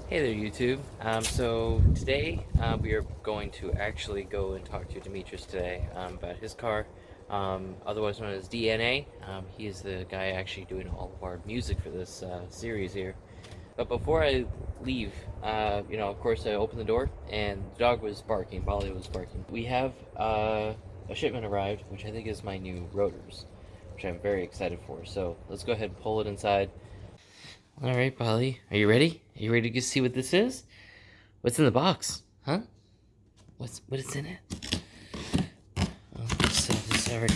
Hey there, YouTube. So today we are going to actually go and talk to Demetrous today about his car, otherwise known as DNA. He is the guy actually doing all of our music for this series here. But before I leave, of course I opened the door and the dog was barking, Molly was barking. We have a shipment arrived, which I think is my new rotors, which I'm very excited for. So let's go ahead and pull it inside. All right, Polly, are you ready? Are you ready to see what this is? What's in the box? Huh? What is in it? Oh, this is already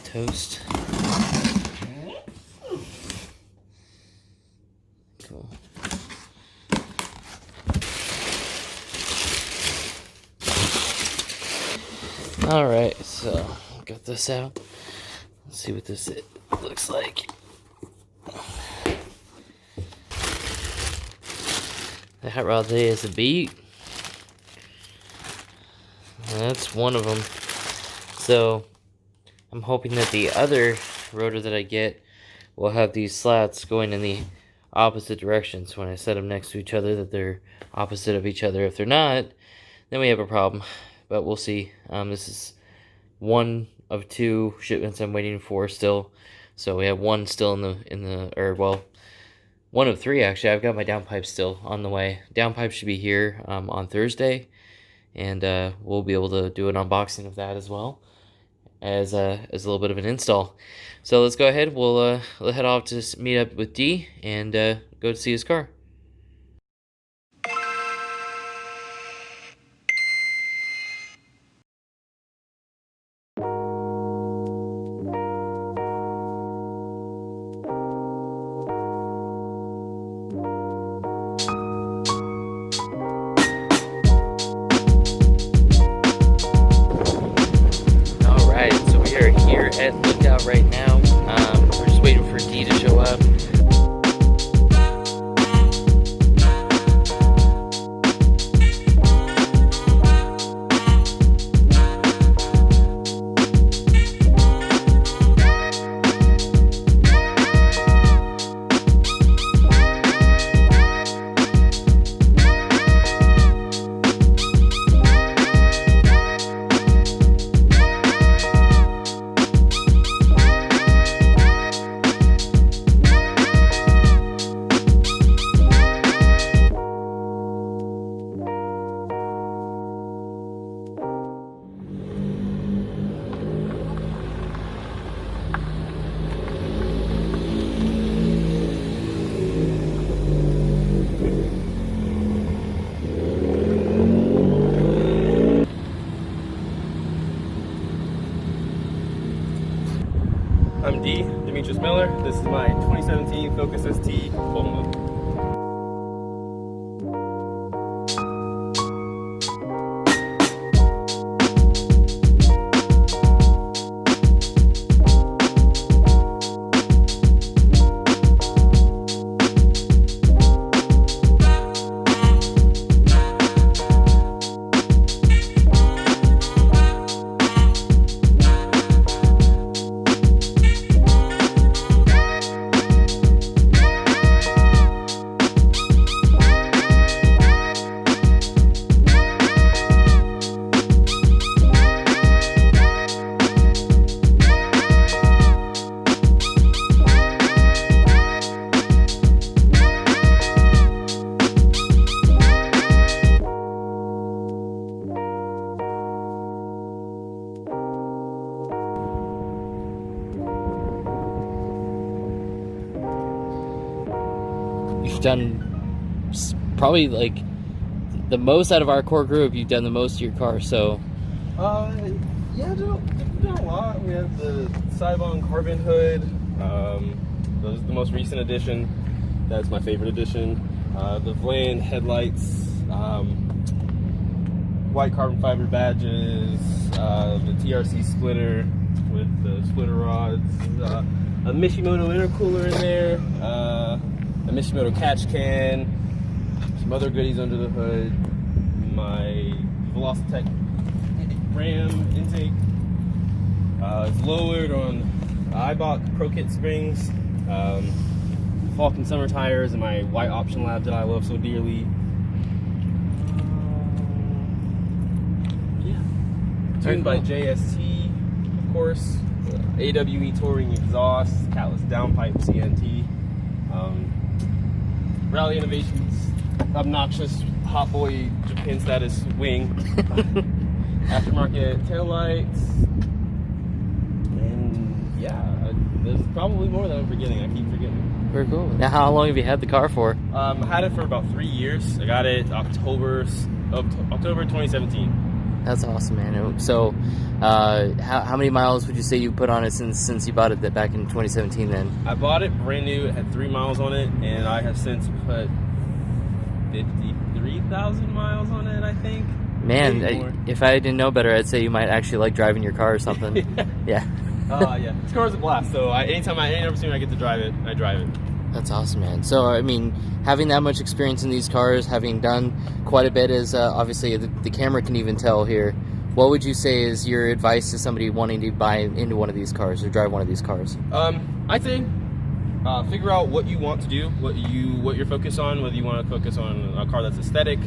toast. Cool. All right, so got this out. Let's see what this looks like. The hot rod today is a beat. That's one of them. So I'm hoping that the other rotor that I get will have these slats going in the opposite directions when I set them next to each other, that they're opposite of each other. If they're not, then we have a problem, but we'll see. This is one of two shipments I'm waiting for still. So we have one still one of three actually. I've got my downpipe still on the way. Downpipe should be here on Thursday, and we'll be able to do an unboxing of that as well as a little bit of an install. So let's go ahead. We'll head off to meet up with D and go to see his car. Alright, so we are here at Lookout right now. We're just waiting for D to show up. I'm Demetrous Miller. This is my 2017 Focus ST full mode. You've done probably like the most out of our core group. You've done the most to your car, so Yeah, we've done a lot. We have the Cybon carbon hood. That was the most recent addition. That's my favorite addition. The Vland headlights, white carbon fiber badges, the TRC splitter with the splitter rods, a Mishimoto intercooler in there, a Mishimoto catch can, some other goodies under the hood, my Velocitec RAM intake. It's lowered on IBOC Pro Kit springs. Falcon summer tires and my white option lab that I love so dearly. Yeah. Tuned by JST, of course. AWE Touring exhaust, catless downpipe CNT. Rally Innovations, obnoxious hot boy Japan status wing. Aftermarket taillights. And yeah, there's probably more that I'm forgetting. I keep forgetting. Very cool. Now, how long have you had the car for? I had it for about 3 years. I got it October 2017. That's awesome, man. So, how many miles would you say you put on it since you bought it back in 2017? Then I bought it brand new. It had 3 miles on it, and I have since put 53,000 miles on it, I think. Man, if I didn't know better, I'd say you might actually like driving your car or something. Yeah. Yeah. This car is a blast. So any opportunity I get to drive it, I drive it. That's awesome, man. So, I mean, having that much experience in these cars, having done quite a bit, as obviously the camera can even tell here, what would you say is your advice to somebody wanting to buy into one of these cars or drive one of these cars? I'd say figure out what you want to do, what you're focused on, whether you want to focus on a car that's aesthetic,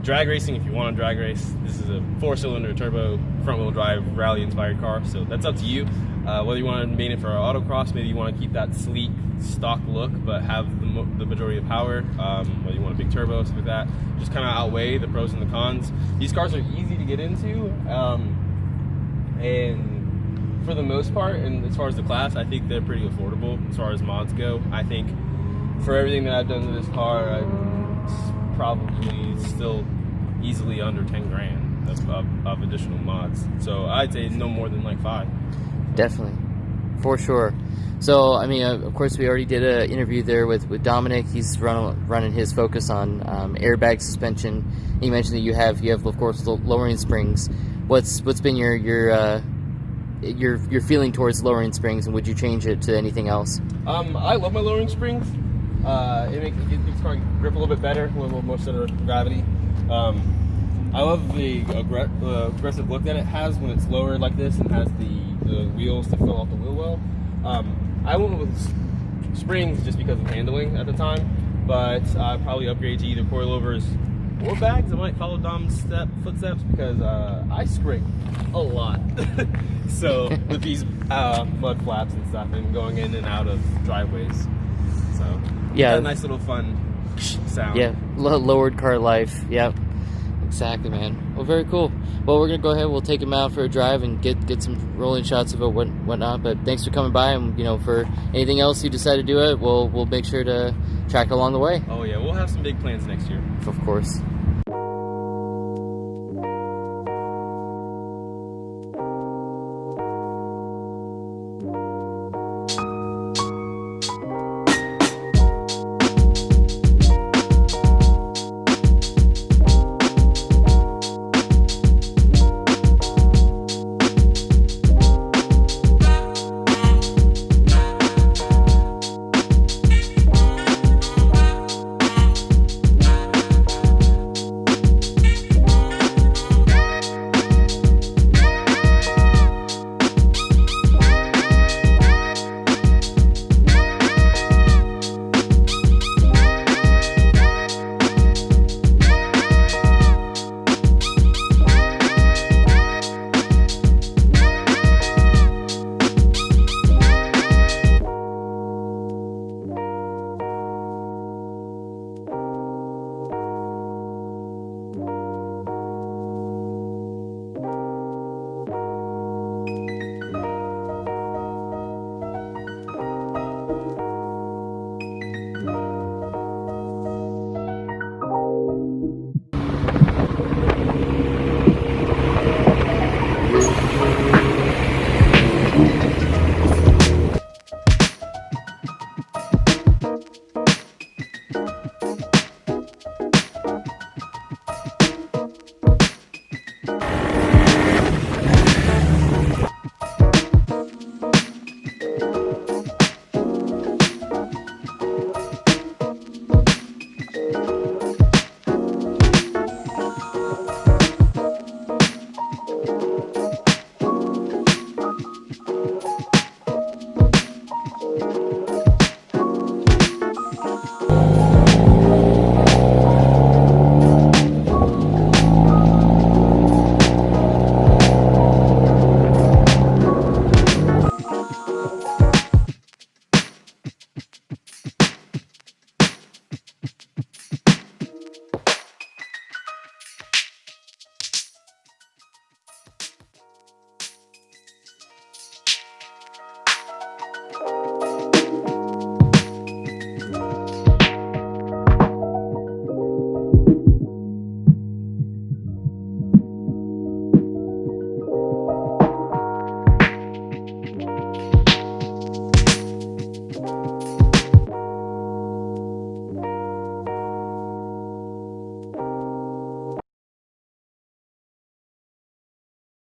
drag racing if you want to drag race. This is a 4-cylinder turbo front-wheel drive rally-inspired car, so that's up to you. Whether you want to main it for autocross, maybe you want to keep that sleek stock look but have the majority of power, whether you want a big turbo, stuff like that. Just kind of outweigh the pros and the cons. These cars are easy to get into, and for the most part, and as far as the class, I think they're pretty affordable as far as mods go. I think for everything that I've done to this car, I'm probably still easily under 10 grand of additional mods. So I'd say no more than like 5. Definitely, for sure. So, I mean, of course, we already did an interview there with Dominic. He's running his focus on airbag suspension. He mentioned that you have of course lowering springs. What's been your feeling towards lowering springs, and would you change it to anything else? I love my lowering springs. It makes the car grip a little bit better, a little more center of gravity. I love the aggressive look that it has when it's lowered like this and has the wheels to fill out the wheel well. I went with springs just because of handling at the time, but I probably upgrade to either coilovers or bags. I might follow Dom's footsteps because I scrape a lot. So with these mud flaps and stuff and going in and out of driveways. So yeah, a nice little fun sound. Yeah, lowered car life. Yep. Exactly, man. Well, very cool. Well, we're gonna go ahead. We'll take him out for a drive and get some rolling shots of it, whatnot. But thanks for coming by, and for anything else you decide to do it, we'll make sure to track it along the way. Oh yeah, we'll have some big plans next year. Of course.